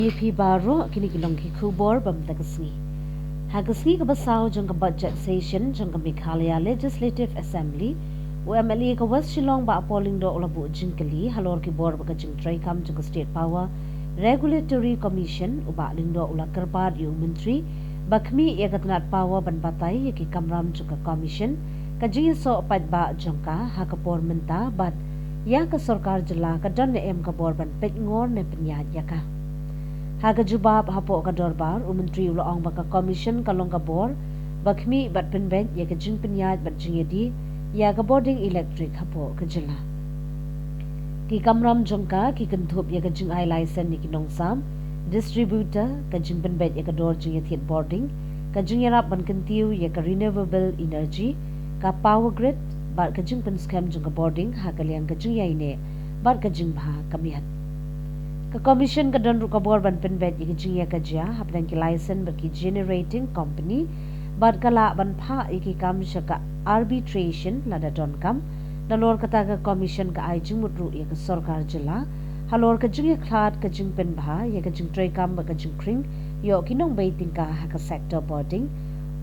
EP baro kini kilong ki kubor bam tagasni. Hagasni ka basaw jang ka budget session jang ka Meghalaya Legislative Assembly UMLE ka West Shillong ba polling do ulabu jingkali halor ki bor ba ka jing tray kam jang ka State Power Regulatory Commission uba lindo ula kerpad yu menteri bakmi ya katnat power ban patay ya ki kamram jang ka commission ka jing so pad ba jang ka hakapor menta bat ya ka sarkar jala ka don em ka bor ban pet ngor ne penyad ya ka Haga jubab hapo ka dorbar umentri ulaong baka commission kalong ka bor bakmi bat penben ya ka jing penyad bat jingedi ya ka boarding electric hapo ka jila ki kamram jongka ki kentup ya ka jing ai license ni kinong sam distributor ka jing penben ya ka dor jing yet boarding ka jing yarap ban kentiu ya ka renewable energy ka power grid bat ka jing pen scam jong ka boarding ha ka liang ka jing yai ne bat ka jing bha kamihat ka commission ka don rukabor ban penbet iki jingya ka jia hapdan ki license ba ki generating company bad kala ban pha iki kam shaka arbitration lada don kam dalor kata ka commission ka ai jing mutru ya ka sarkar jila halor ka jingya khat ka jing pen bha ya ka jing tray kam ba ka jing kring yo kinong baiting ka ha ka sector boarding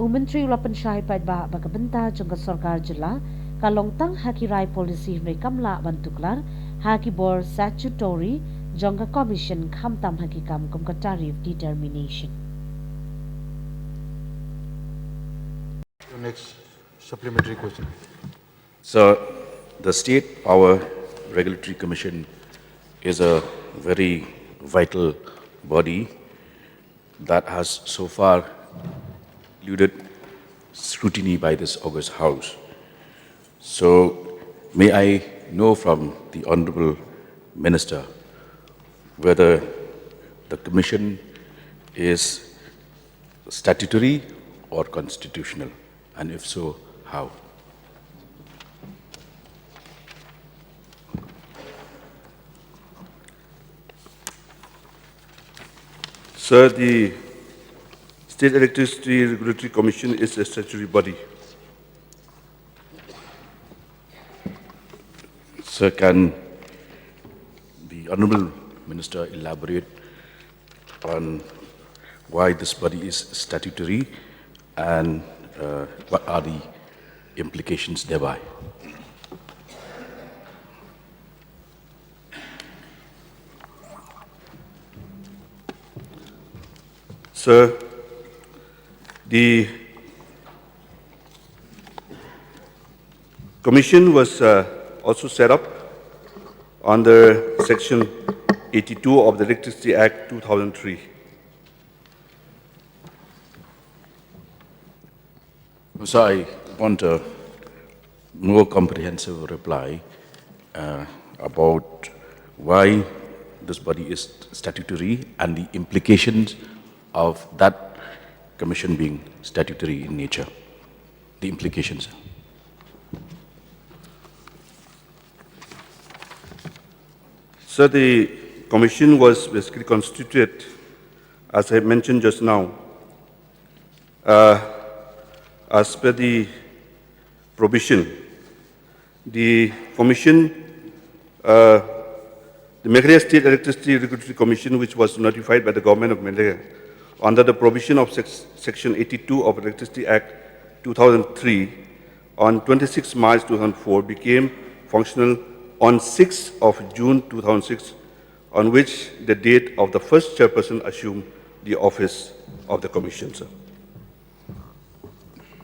umentri ulapan shai pad ba ba ka benta jong ka sarkar jila ka longtang haki rai policy re kamla bantuklar haki bor statutory Jonga Commission Khamtam Hakikam Kumka Tariff Determination. Your next supplementary question. So, the State Power Regulatory Commission is a very vital body that has so far eluded scrutiny by this august House. So, may I know from the Honorable Minister whether the Commission is statutory or constitutional, and if so, how? Sir, the State Electricity Regulatory Commission is a statutory body. Sir, can the Honorable Minister elaborate on why this body is statutory and what are the implications thereby? Sir, the Commission was also set up under Section 82 of the Electricity Act 2003. So I want a more comprehensive reply about why this body is statutory and the implications of that commission being statutory in nature. The implications. Sir, the Commission was basically constituted, as I mentioned just now, as per the provision. The Commission, the Meghalaya State Electricity Regulatory Commission, which was notified by the Government of Meghalaya under the provision of Section 82 of Electricity Act 2003 on 26 March 2004, became functional on 6th of June 2006, on which the date of the first chairperson assumed the office of the Commission, sir.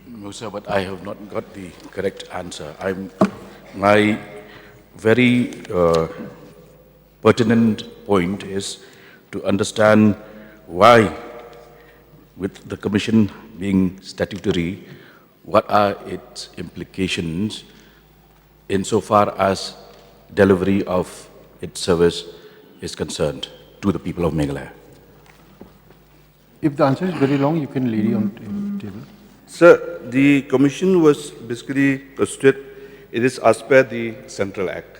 No, sir, but I have not got the correct answer. My very pertinent point is to understand why, with the Commission being statutory, what are its implications insofar as delivery of its service is concerned to the people of Meghalaya? If the answer is very long, you can lay it on the table. Sir, the Commission was basically constituted, it is as per the Central Act.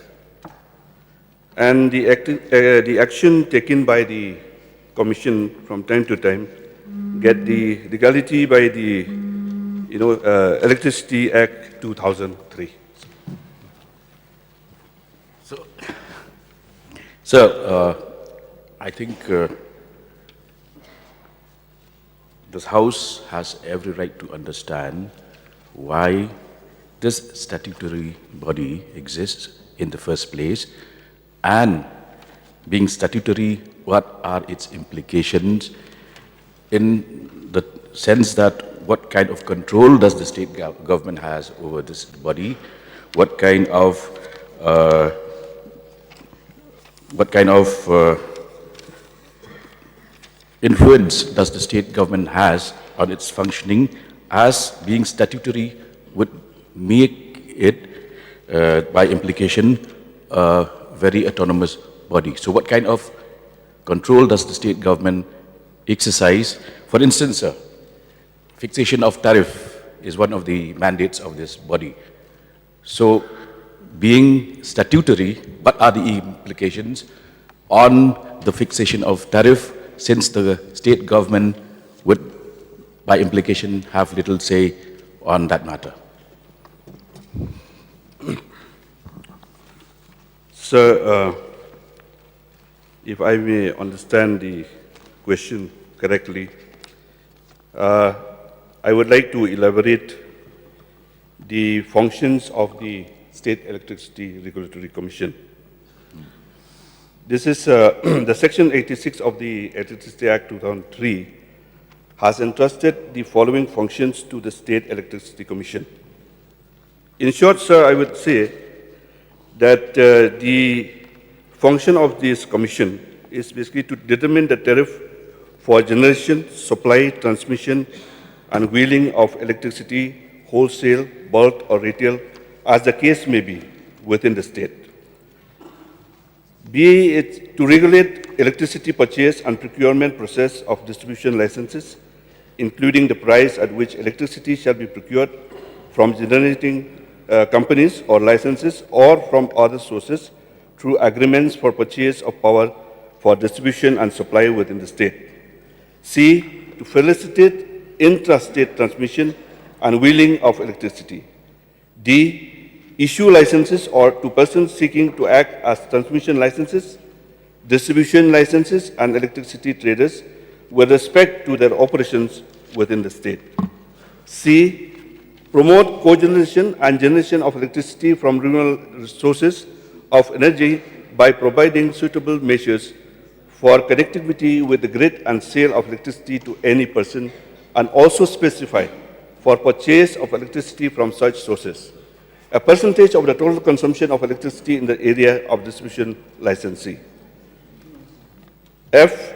And the action taken by the Commission from time to time get the legality by the Electricity Act 2003. So, I think this House has every right to understand why this statutory body exists in the first place, and being statutory, what are its implications in the sense that what kind of control does the state government has over this body, what kind of influence does the state government has on its functioning, as being statutory would make it, by implication, a very autonomous body. So what kind of control does the state government exercise? For instance, fixation of tariff is one of the mandates of this body. So being statutory, what are the implications on the fixation of tariff, since the state government would, by implication, have little say on that matter? Sir, if I may understand the question correctly, I would like to elaborate the functions of the State Electricity Regulatory Commission. This is the Section 86 of the Electricity Act 2003 has entrusted the following functions to the State Electricity Commission. In short, sir, I would say that the function of this commission is basically to determine the tariff for generation, supply, transmission, and wheeling of electricity, wholesale, bulk, or retail, as the case may be, within the state. Be it to regulate electricity purchase and procurement process of distribution licenses, including the price at which electricity shall be procured from generating companies or licenses, or from other sources through agreements for purchase of power for distribution and supply within the state. C, to facilitate intrastate transmission and wheeling of electricity. D, issue licenses or to persons seeking to act as transmission licenses, distribution licenses, and electricity traders with respect to their operations within the state. C, promote cogeneration and generation of electricity from renewable sources of energy by providing suitable measures for connectivity with the grid and sale of electricity to any person, and also specify for purchase of electricity from such sources a percentage of the total consumption of electricity in the area of distribution licensee. F,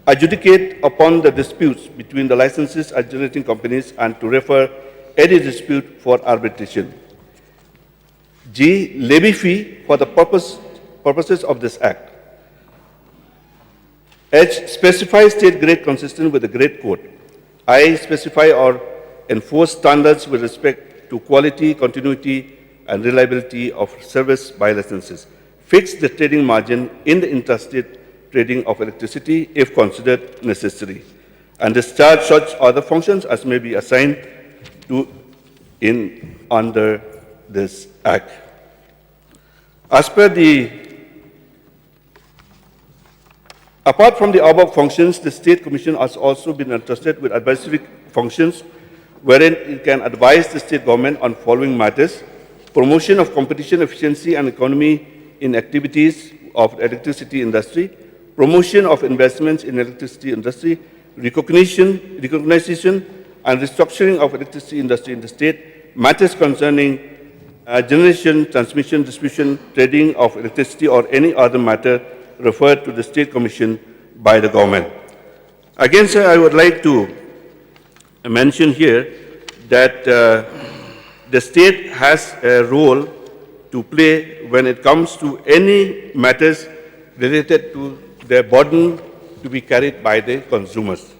adjudicate upon the disputes between the licenses and generating companies and to refer any dispute for arbitration. G, levy fee for the purposes of this Act. H, specify state grade consistent with the grade code. I, specify or enforce standards with respect to quality, continuity, and reliability of service by licenses. Fix the trading margin in the interstate trading of electricity if considered necessary, and discharge such other functions as may be assigned to under this Act. Apart from the above functions, the State Commission has also been entrusted with advisory functions wherein it can advise the state government on following matters: promotion of competition, efficiency, and economy in activities of the electricity industry, promotion of investments in electricity industry, recognition and restructuring of electricity industry in the state, matters concerning generation, transmission, distribution, trading of electricity, or any other matter referred to the State Commission by the government. Again, sir, I would like to mention here that the state has a role to play when it comes to any matters related to the burden to be carried by the consumers.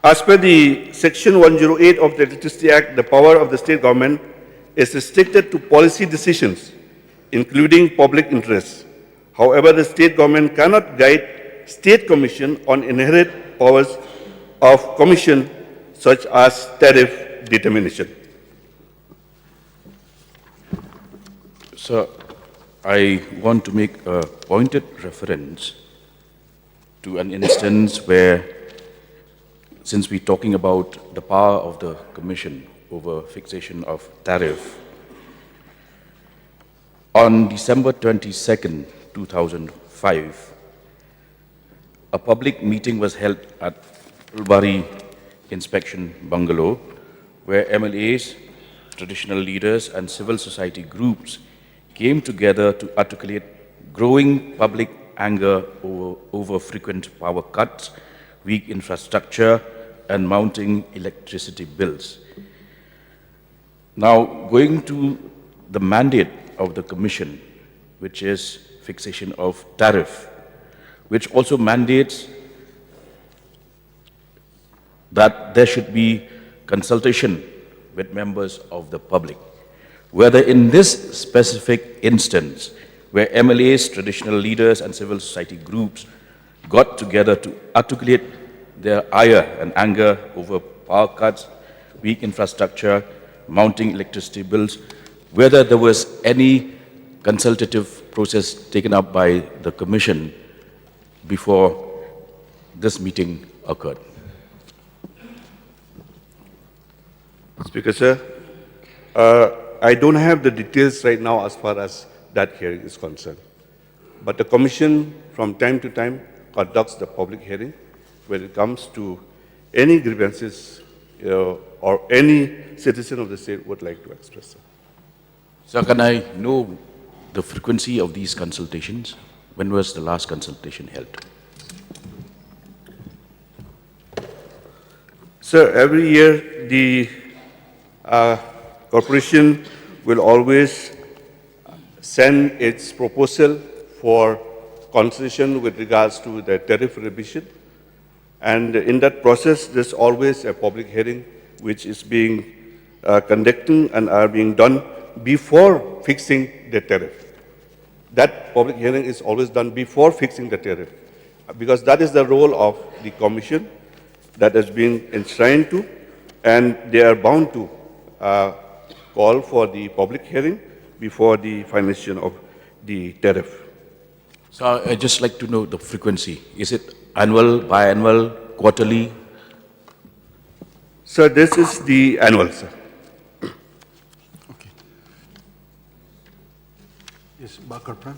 As per the Section 108 of the Electricity Act, the power of the state government is restricted to policy decisions, including public interests. However, the state government cannot guide State Commission on inherent powers of Commission, such as tariff determination. So, I want to make a pointed reference to an instance where, since we're talking about the power of the Commission over fixation of tariff, on December 22nd, 2005, a public meeting was held at Ulbari Inspection Bungalow, where MLAs, traditional leaders, and civil society groups came together to articulate growing public anger over frequent power cuts, weak infrastructure, and mounting electricity bills. Now, going to the mandate of the Commission, which is fixation of tariff, which also mandates that there should be consultation with members of the public. Whether in this specific instance, where MLAs, traditional leaders, and civil society groups got together to articulate their ire and anger over power cuts, weak infrastructure, mounting electricity bills, whether there was any consultative process taken up by the Commission before this meeting occurred. Speaker, sir, I don't have the details right now as far as that hearing is concerned. But the Commission, from time to time, conducts the public hearing when it comes to any grievances or any citizen of the state would like to express. Sir. So can I know the frequency of these consultations? When was the last consultation held? Sir, every year the corporation will always send its proposal for consultation with regards to the tariff revision. And in that process, there's always a public hearing which is being conducted and are being done before fixing the tariff. That public hearing is always done before fixing the tariff, because that is the role of the Commission that has been enshrined to, and they are bound to call for the public hearing before the finalization of the tariff. So I'd just like to know the frequency. Is it annual, biannual, quarterly? Sir, this is the annual, sir. Okay. Yes, Bakar Pran.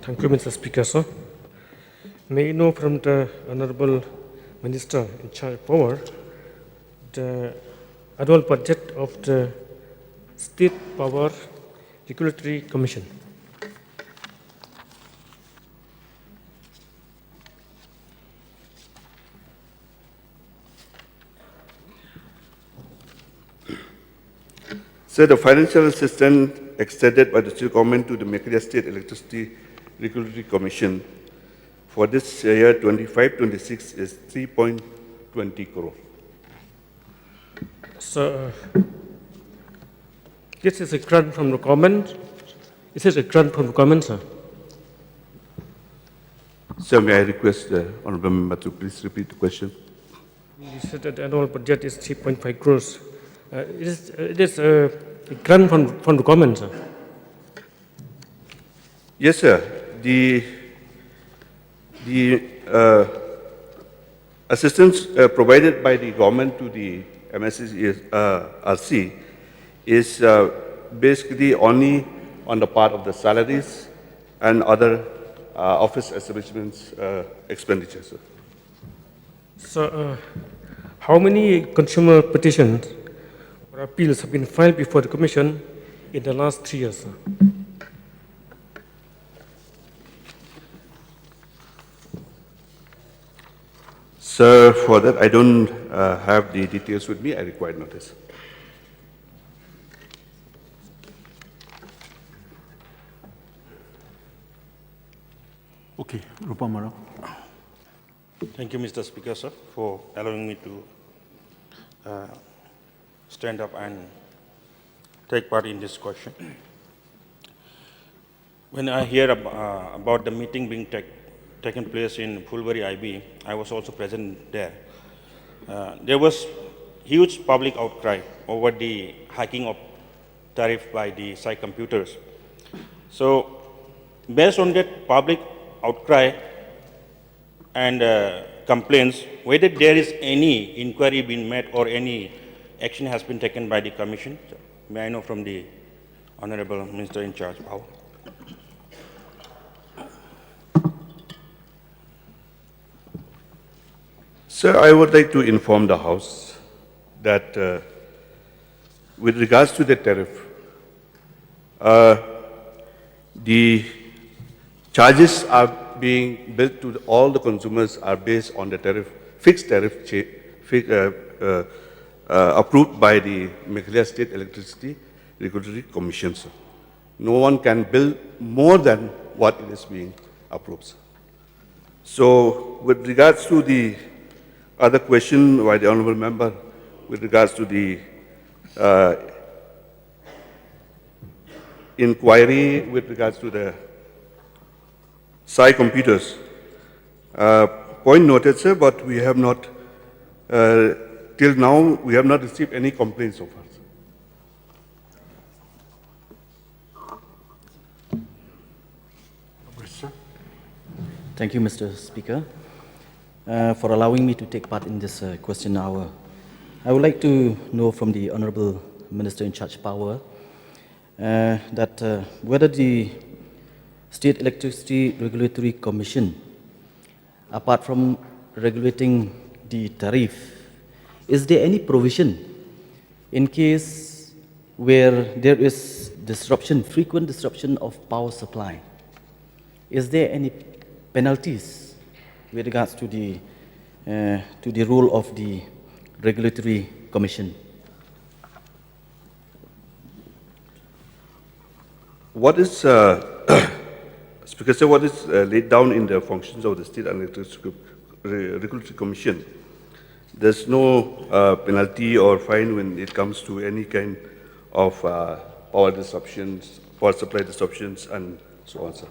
Thank you, Mr. Speaker, sir. May I know from the Honorable Minister in charge of power the annual budget of the State Power Regulatory Commission? Sir, the financial assistance extended by the state government to the Meghalaya State Electricity Regulatory Commission for this year 25-26 is 3.20 crore. So, this is a grant from the government. Is this a grant from the government, sir? Sir, may I request the honorable member to please repeat the question? You said that the annual budget is 3.5 crores. It is a grant from the government, sir. Yes, sir. The assistance provided by the government to the MSERC is basically only on the part of the salaries and other office establishments expenditures. Sir. So, how many consumer petitions or appeals have been filed before the Commission in the last 3 years, sir? Sir, for that, I don't have the details with me. I require notice. Okay, Rupa Mara. Thank you, Mr. Speaker, sir, for allowing me to stand up and take part in this question. When I hear about the meeting being taken place in Phulbari IB, I was also present there. There was huge public outcry over the hiking of tariff by the Sai computers. So, based on that public outcry, and complaints, whether there is any inquiry been made or any action has been taken by the Commission. May I know from the Honorable Minister in charge, Power? Sir, I would like to inform the House that with regards to the tariff, the charges are being billed to all the consumers are based on the tariff, fixed tariff approved by the Meghalaya State Electricity Regulatory Commission. Sir. No one can bill more than what it is being approved. Sir. So, with regards to the other question by the Honourable Member, with regards to the inquiry with regards to the Sai computers, point noted, sir, but we have not, till now, we have not received any complaints so far. Sir. Thank you, Mr. Speaker, for allowing me to take part in this question hour. I would like to know from the Honourable Minister in Charge Power that whether the State Electricity Regulatory Commission, apart from regulating the tariff, is there any provision in case where there is disruption, frequent disruption of power supply? Is there any penalties with regards to the role of the Regulatory Commission? What is, Speaker, sir, what is laid down in the functions of the State Electricity Regulatory Commission? There's no penalty or fine when it comes to any kind of power disruptions, power supply disruptions, and so on, sir.